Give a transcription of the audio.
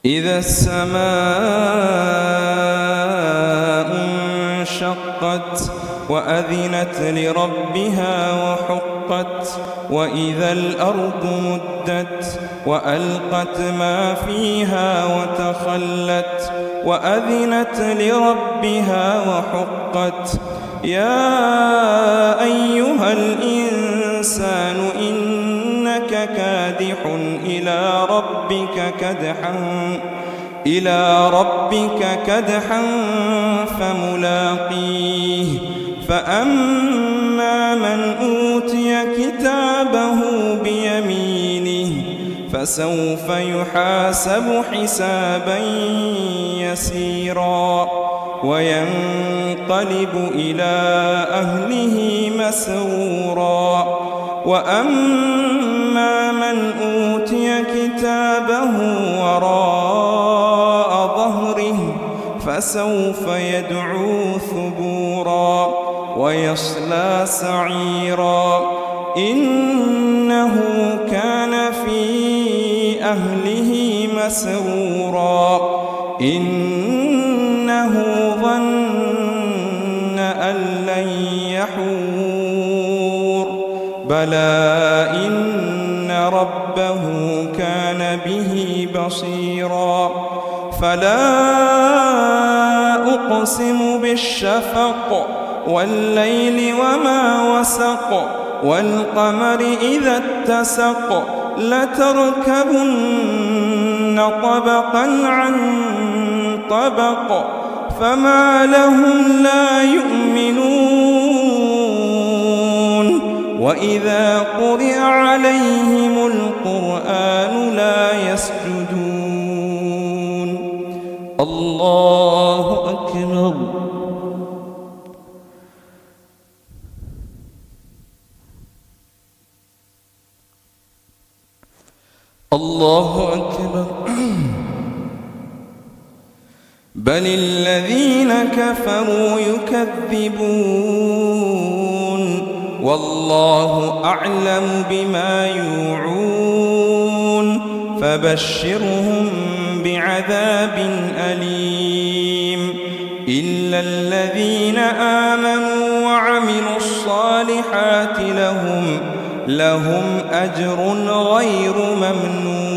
إذا السماء انشقت وأذنت لربها وحقت وإذا الأرض مدت وألقت ما فيها وتخلت وأذنت لربها وحقت يا أيها الإنسان إنك كادح إلى ربك كدحا فملاقيه فأما من أوتي كتابه بيمينه فسوف يحاسب حسابا يسيرا وينقلب إلى أهله مسرورا وأما من أوتي كتابه وراء ظهره فسوف يدعو ثبورا ويصلى سعيرا إنه كان في أهله مسرورا إنه ظن أن لن يحور بلى إن ربه كان به بصيرا فلا أقسم بالشفق والليل وما وسق والقمر إذا اتسق لتركبن طبقا عن طبق فما لهم لا يؤمنون وإذا قرئ عليهم القرآن لا يسجدون الله أكبر الله أكبر بل الذين كفروا يكذبون والله أعلم بما يوعون فبشرهم بعذاب أليم إلا الذين آمنوا وعملوا الصالحات لهم أجر غير ممنون